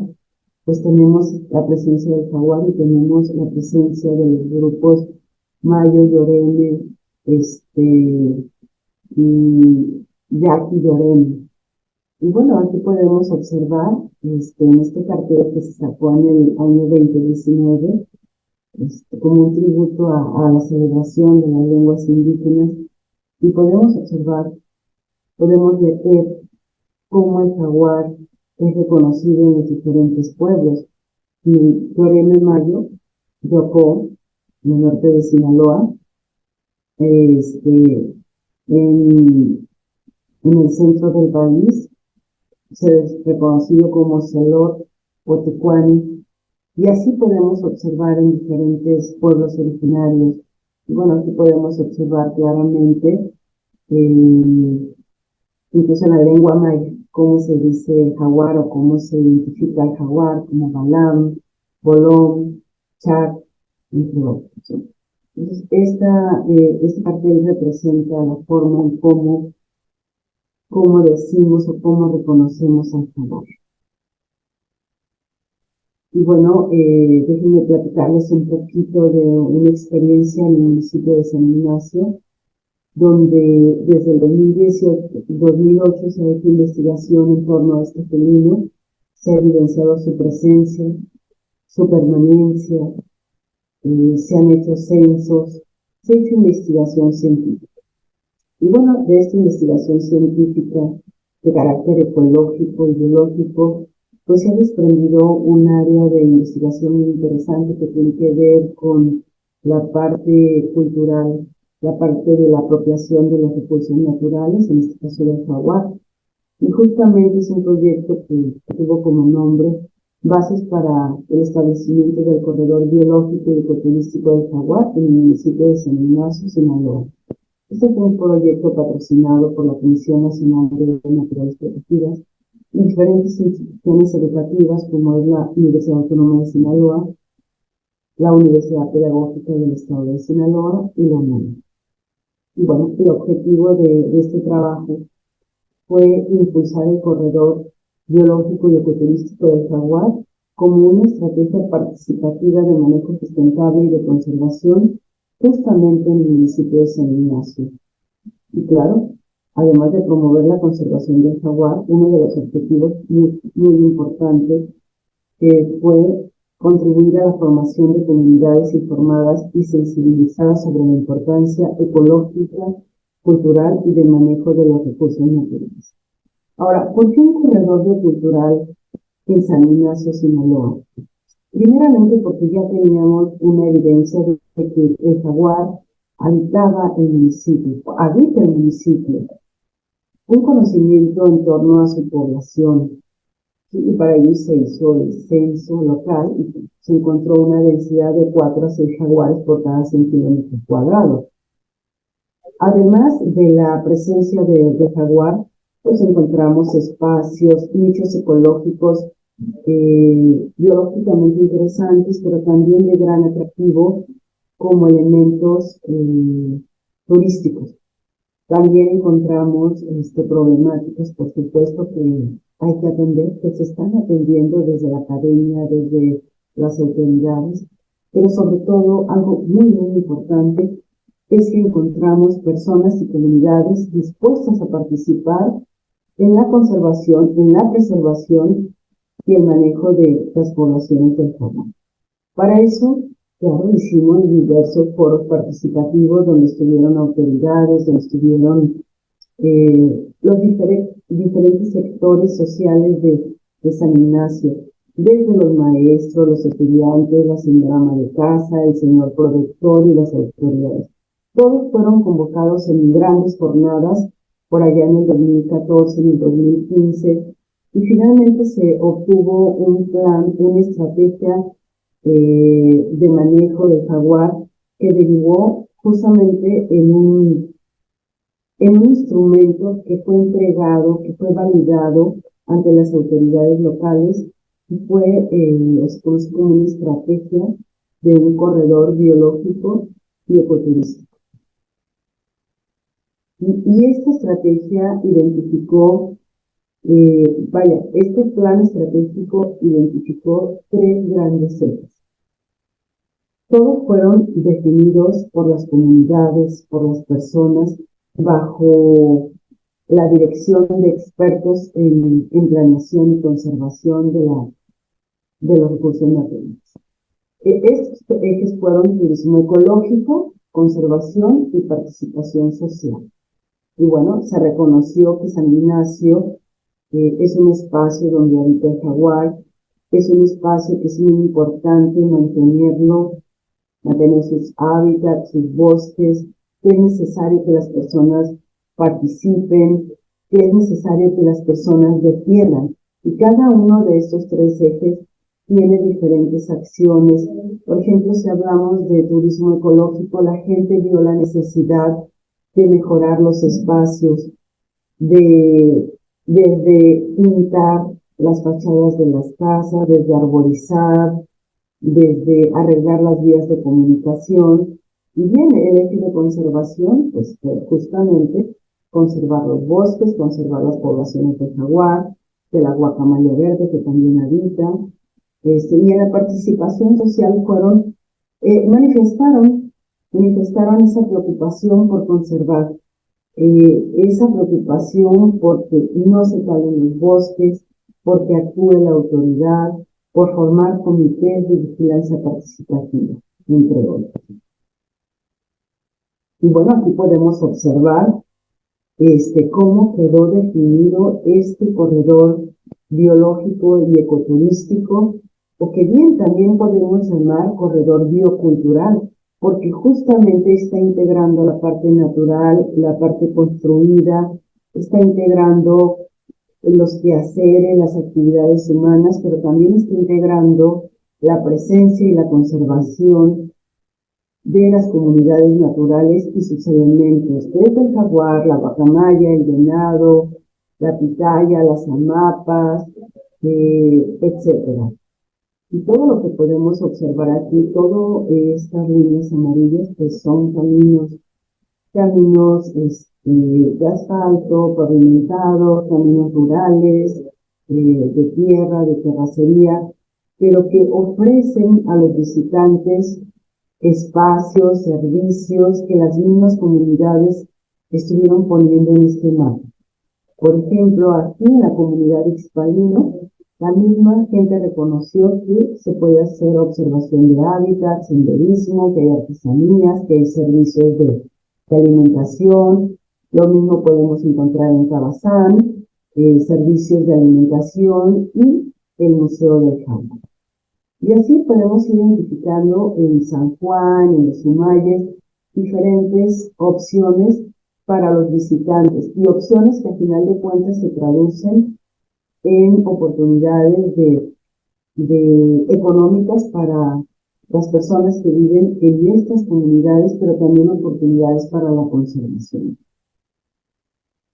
pues tenemos la presencia del jaguar y tenemos la presencia de los grupos Mayo, Yoreme, y Yaqui, Yoreme. Y bueno, aquí podemos observar en este cartel que se sacó en el año 2019, como un tributo a la celebración de las lenguas indígenas, y podemos observar, podemos ver cómo el jaguar es reconocido en los diferentes pueblos. Y Yoreme Mayo, Yocó, en el norte de Sinaloa, en el centro del país, se es reconocido como Celor o Tecuani, y así podemos observar en diferentes pueblos originarios. Y bueno, aquí podemos observar claramente, incluso en la lengua maya, cómo se dice jaguar o cómo se identifica el jaguar, como Balam, Bolón, Chac, entre otros. Entonces, este cartel representa la forma en cómo decimos o cómo reconocemos al jaguar. Y bueno, déjenme platicarles un poquito de una experiencia en el municipio de San Ignacio, donde desde el 2008 se ha hecho investigación en torno a este felino, se ha evidenciado su presencia, su permanencia, se han hecho censos, se ha hecho investigación científica. Y bueno, de esta investigación científica de carácter ecológico y biológico, pues se ha desprendido un área de investigación muy interesante que tiene que ver con la parte cultural, la parte de la apropiación de los recursos naturales, en este caso del jaguar. Y justamente es un proyecto que tuvo como nombre Bases para el establecimiento del corredor biológico y ecoturístico del jaguar en el municipio de San Ignacio, Sinaloa. Este fue un proyecto patrocinado por la Comisión Nacional de Áreas Naturales Protegidas y diferentes instituciones educativas como es la Universidad Autónoma de Sinaloa, la Universidad Pedagógica del Estado de Sinaloa y la UNAM. Y bueno, el objetivo de este trabajo fue impulsar el corredor biológico y ecoturístico del jaguar como una estrategia participativa de manejo sustentable y de conservación justamente en el municipio de San Ignacio. Y claro, además de promover la conservación del jaguar, uno de los objetivos muy importantes fue contribuir a la formación de comunidades informadas y sensibilizadas sobre la importancia ecológica, cultural y del manejo de los recursos naturales. Ahora, ¿por qué un corredor biocultural en San Ignacio, Sinaloa? Primeramente porque ya teníamos una evidencia de que el jaguar habitaba el municipio, habita el municipio, un conocimiento en torno a su población, y para ello se hizo el censo local y se encontró una densidad de 4 a 6 jaguares por cada 100 kilómetros cuadrados. Además de la presencia de jaguar, pues encontramos espacios, nichos ecológicos biológicamente interesantes, pero también de gran atractivo como elementos turísticos. También encontramos problemáticas, por supuesto, que hay que atender, que se están atendiendo desde la academia, desde las autoridades, pero sobre todo algo muy importante es que encontramos personas y comunidades dispuestas a participar en la conservación, en la preservación y el manejo de las poblaciones del jaguar. Para eso, claro, hicimos diversos foros participativos donde estuvieron autoridades, donde estuvieron los diferentes sectores sociales de San Ignacio, desde los maestros, los estudiantes, la señora ama de casa, el señor productor y las autoridades. Todos fueron convocados en grandes jornadas por allá en el 2014, en el 2015, y finalmente se obtuvo un plan, una estrategia de manejo del jaguar que derivó justamente en un instrumento que fue entregado, que fue validado ante las autoridades locales y fue como una estrategia de un corredor biológico y ecoturístico. Y esta estrategia identificó, este plan estratégico identificó 3 grandes ejes. Todos fueron definidos por las comunidades, por las personas, bajo la dirección de expertos en planeación y conservación de los recursos naturales. Estos ejes fueron turismo ecológico, conservación y participación social. Y bueno, se reconoció que San Ignacio es un espacio donde habita el jaguar, es un espacio que es muy importante mantenerlo, mantener sus hábitats, sus bosques, que es necesario que las personas participen, que es necesario que las personas defiendan. Y cada uno de estos 3 ejes tiene diferentes acciones. Por ejemplo, si hablamos de turismo ecológico, la gente vio la necesidad de mejorar los espacios, desde pintar las fachadas de las casas, desde arborizar, desde arreglar las vías de comunicación. Y bien, el eje de conservación, pues justamente conservar los bosques, conservar las poblaciones del jaguar, de la guacamaya verde que también habita. Y en la participación social fueron, manifestaron esa preocupación por conservar, esa preocupación porque no se talen los bosques, porque actúe la autoridad, por formar comités de vigilancia participativa. entre otros. Y bueno, aquí podemos observar cómo quedó definido este corredor biológico y ecoturístico, o que bien también podemos llamar corredor biocultural, porque justamente está integrando la parte natural, la parte construida, está integrando los quehaceres, las actividades humanas, pero también está integrando la presencia y la conservación de las comunidades naturales y sus elementos, desde el jaguar, la guacamaya, el venado, la pitaya, las amapas, etcétera. Y todo lo que podemos observar aquí, todas estas líneas amarillas, pues son caminos de asfalto, pavimentados, caminos rurales, de tierra, de terracería, pero que ofrecen a los visitantes espacios, servicios que las mismas comunidades estuvieron poniendo en este mapa. Por ejemplo, aquí en la comunidad de Ixpalino, la misma gente reconoció que se puede hacer observación de hábitats, senderismo, que hay artesanías, que hay servicios de alimentación. Lo mismo podemos encontrar en Cabazán, servicios de alimentación y el Museo del Campo. Y así podemos ir identificando en San Juan, en los Umayes, diferentes opciones para los visitantes y opciones que al final de cuentas se traducen en oportunidades económicas para las personas que viven en estas comunidades, pero también oportunidades para la conservación.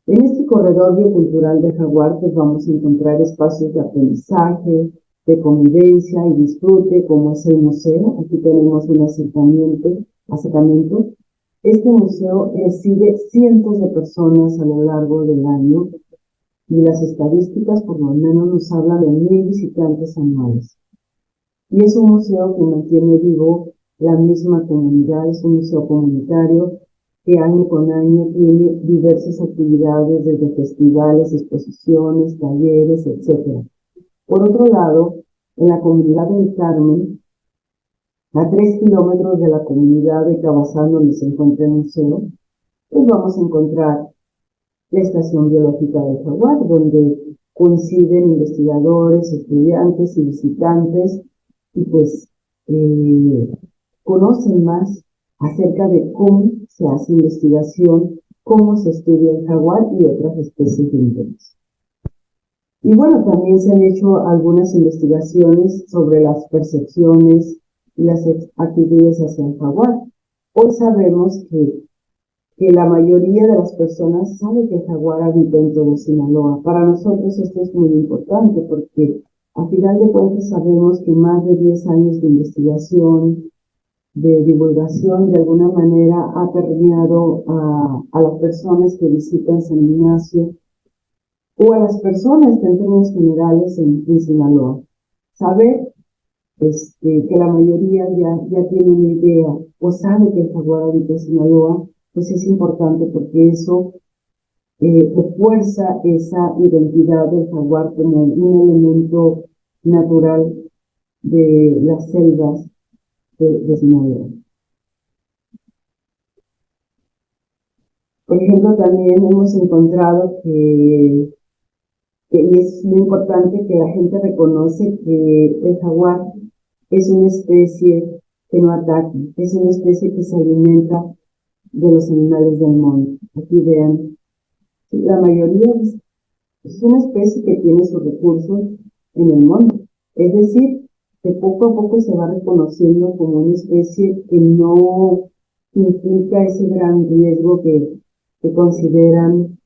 En este corredor biocultural de Jaguar, pues vamos a encontrar espacios de aprendizaje, de convivencia y disfrute, como es el museo. Aquí tenemos un acercamiento. Este museo recibe cientos de personas a lo largo del año y las estadísticas por lo menos nos hablan de 1,000 visitantes anuales. Y es un museo que mantiene vivo la misma comunidad, es un museo comunitario que año con año tiene diversas actividades, desde festivales, exposiciones, talleres, etc. Por otro lado, en la comunidad del Carmen, a 3 kilómetros de la comunidad de Cabazán, donde se encuentra el museo, pues vamos a encontrar la Estación Biológica del Jaguar, donde coinciden investigadores, estudiantes y visitantes, y pues conocen más acerca de cómo se hace investigación, cómo se estudia el jaguar y otras especies de interés. Y bueno, también se han hecho algunas investigaciones sobre las percepciones y las actitudes hacia el jaguar. Hoy sabemos que la mayoría de las personas sabe que el jaguar habita en todo Sinaloa. Para nosotros esto es muy importante porque a final de cuentas sabemos que más de 10 años de investigación, de divulgación, de alguna manera ha permeado a las personas que visitan San Ignacio o a las personas en términos generales en Sinaloa. Saber que la mayoría ya tiene una idea o sabe que el jaguar habita en Sinaloa, pues es importante porque eso refuerza esa identidad del jaguar como un elemento natural de las selvas de Sinaloa. Por ejemplo, también hemos encontrado y es muy importante que la gente reconoce que el jaguar es una especie que no ataca, es una especie que se alimenta de los animales del monte. Aquí vean, la mayoría es una especie que tiene sus recursos en el monte. Es decir, que poco a poco se va reconociendo como una especie que no implica ese gran riesgo que consideran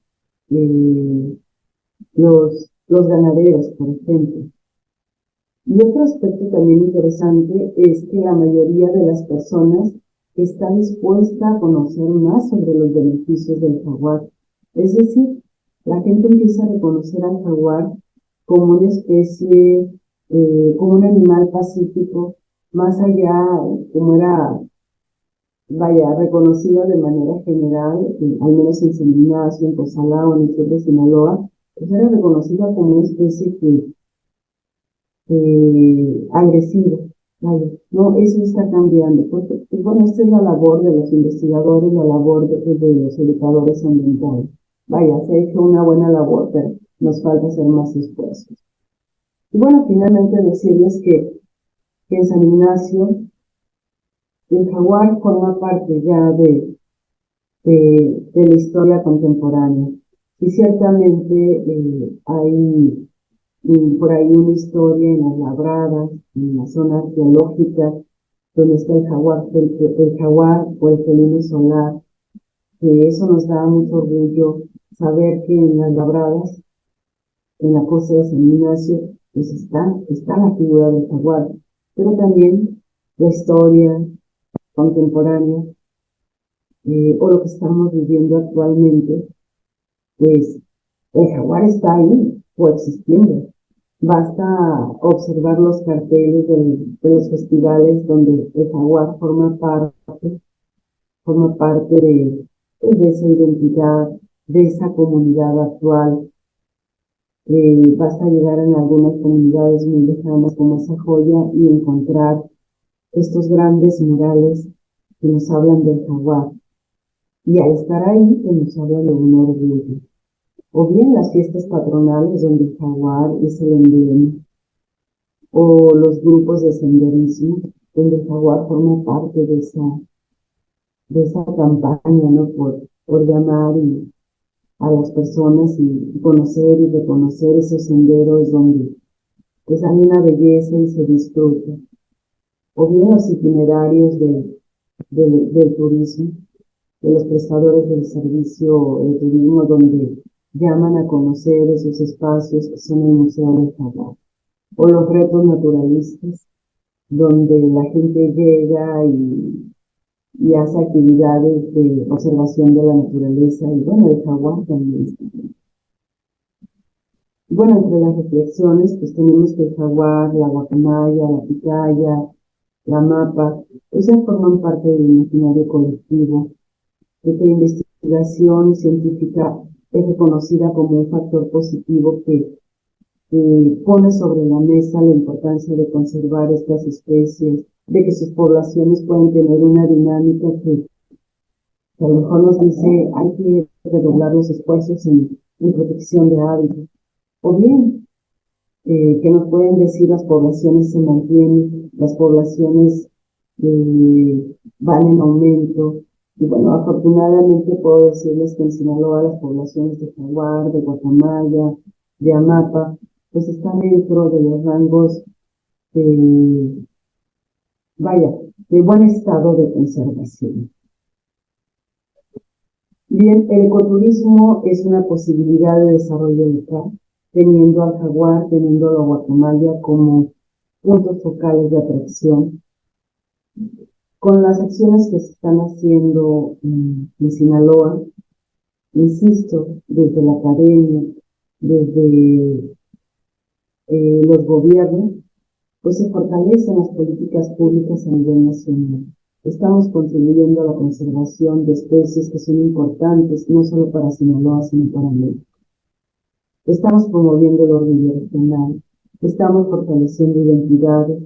los ganaderos, por ejemplo. Y otro aspecto también interesante es que la mayoría de las personas está dispuesta a conocer más sobre los beneficios del jaguar. Es decir, la gente empieza a reconocer al jaguar como una especie, como un animal pacífico, más allá, como era, reconocido de manera general, al menos en San Ignacio, en Cozalá o en el sur de Sinaloa, pues era reconocida como una especie agresiva, Vaya, no, eso está cambiando, porque, pues, bueno, esta es la labor de los investigadores, la labor de los educadores ambientales. Vaya, se ha hecho una buena labor, pero nos falta hacer más esfuerzos. Y bueno, finalmente decirles que en San Ignacio el jaguar forma parte ya de la historia contemporánea. Y ciertamente hay por ahí una historia en las labradas, en la zona arqueológica, donde está el jaguar o el felino solar, que eso nos da mucho orgullo saber que en las labradas, en la costa de San Ignacio, pues está la figura del jaguar, pero también la historia contemporánea o lo que estamos viviendo actualmente, pues el jaguar está ahí, coexistiendo. Basta observar los carteles de los festivales donde el jaguar forma parte pues, de esa identidad, de esa comunidad actual. Basta llegar en algunas comunidades muy lejanas como esa joya y encontrar estos grandes murales que nos hablan del jaguar. Y al estar ahí, pues nos habla de un orgullo. O bien las fiestas patronales donde el jaguar es el emblema, o los grupos de senderismo, donde el jaguar forma parte de esa campaña, ¿no? Por llamar a las personas y conocer y reconocer esos senderos donde pues hay una belleza y se disfruta. O bien los itinerarios del turismo, de los prestadores del servicio de turismo, donde llaman a conocer esos espacios que son el Museo del Jaguar. O los retos naturalistas, donde la gente llega y hace actividades de observación de la naturaleza, y bueno, el jaguar también está. Bueno, entre las reflexiones, pues tenemos que el jaguar, la guacamaya, la pitaya, la mapa, pues ya forman parte del imaginario colectivo, de que la investigación científica es reconocida como un factor positivo que pone sobre la mesa la importancia de conservar estas especies, de que sus poblaciones pueden tener una dinámica que a lo mejor nos dice hay que redoblar los esfuerzos en protección de hábitat. O bien, que nos pueden decir las poblaciones se mantienen, las poblaciones van en aumento. Y bueno, afortunadamente puedo decirles que en Sinaloa las poblaciones de jaguar, de guacamaya, de amapa, pues están dentro de los rangos de, vaya, de buen estado de conservación. Bien, el ecoturismo es una posibilidad de desarrollo local, teniendo al jaguar, teniendo a la guacamaya como puntos focales de atracción. Con las acciones que se están haciendo en Sinaloa, insisto, desde la academia, desde los gobiernos, pues se fortalecen las políticas públicas a nivel nacional. Estamos contribuyendo a la conservación de especies que son importantes, no solo para Sinaloa, sino para México. Estamos promoviendo el orgullo regional, estamos fortaleciendo identidades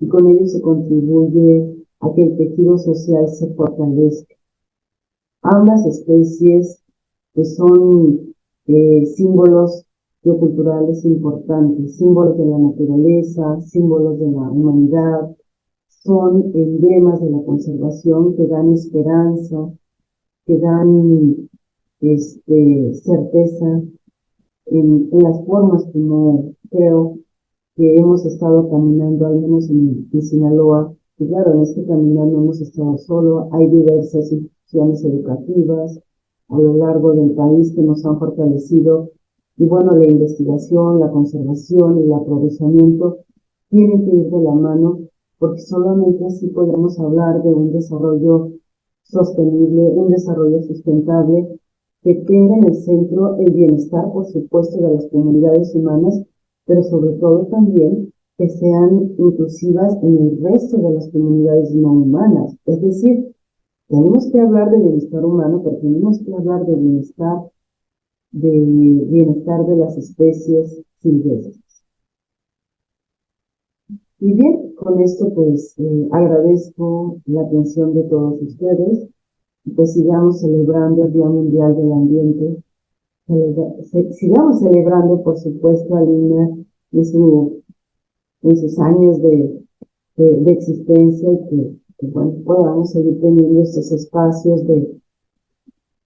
y con ello se contribuye a que el tejido social se fortalezca. Ambas especies que son símbolos bioculturales importantes, símbolos de la naturaleza, símbolos de la humanidad, son emblemas de la conservación que dan esperanza, que dan certeza en las formas como creo que hemos estado caminando, al menos en Sinaloa. Y claro, en este caminar no hemos estado solo, hay diversas instituciones educativas a lo largo del país que nos han fortalecido. Y bueno, la investigación, la conservación y el aprovechamiento tienen que ir de la mano, porque solamente así podemos hablar de un desarrollo sostenible, un desarrollo sustentable que tenga en el centro el bienestar, por supuesto, de las comunidades humanas, pero sobre todo también que sean inclusivas en el resto de las comunidades no humanas. Es decir, tenemos que hablar de bienestar humano, pero tenemos que hablar de bienestar de las especies silvestres. Y bien, con esto pues agradezco la atención de todos ustedes y pues sigamos celebrando el Día Mundial del Ambiente. Sigamos celebrando, por supuesto, a Lina en sus años de existencia y que bueno, podamos seguir teniendo estos espacios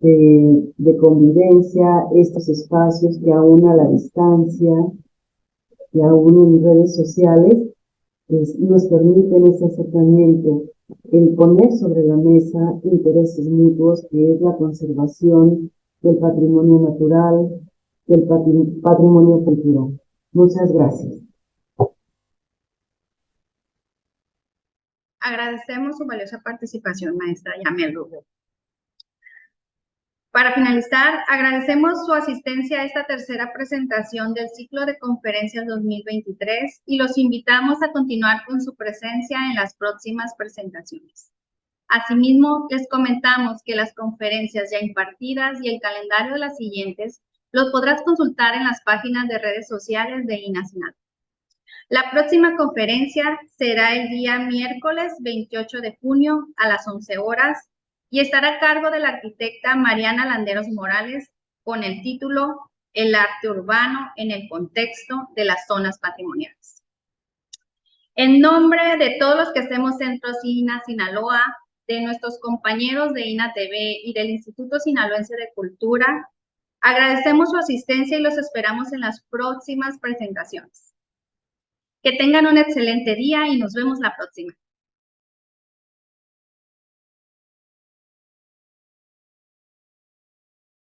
de convivencia, estos espacios que aún a la distancia, que aún en redes sociales, pues, nos permiten ese acercamiento, el poner sobre la mesa intereses mutuos, que es la conservación del patrimonio natural, del patrimonio cultural. Muchas gracias. Agradecemos su valiosa participación, maestra Yamel Lugo. Para finalizar, agradecemos su asistencia a esta tercera presentación del ciclo de conferencias 2023 y los invitamos a continuar con su presencia en las próximas presentaciones. Asimismo, les comentamos que las conferencias ya impartidas y el calendario de las siguientes los podrás consultar en las páginas de redes sociales de INACINAL. La próxima conferencia será el día miércoles 28 de junio a las 11 horas y estará a cargo de la arquitecta Mariana Landeros Morales con el título El arte urbano en el contexto de las zonas patrimoniales. En nombre de todos los que hacemos Centros INA Sinaloa, de nuestros compañeros de INA TV y del Instituto Sinaloense de Cultura, agradecemos su asistencia y los esperamos en las próximas presentaciones. Que tengan un excelente día y nos vemos la próxima.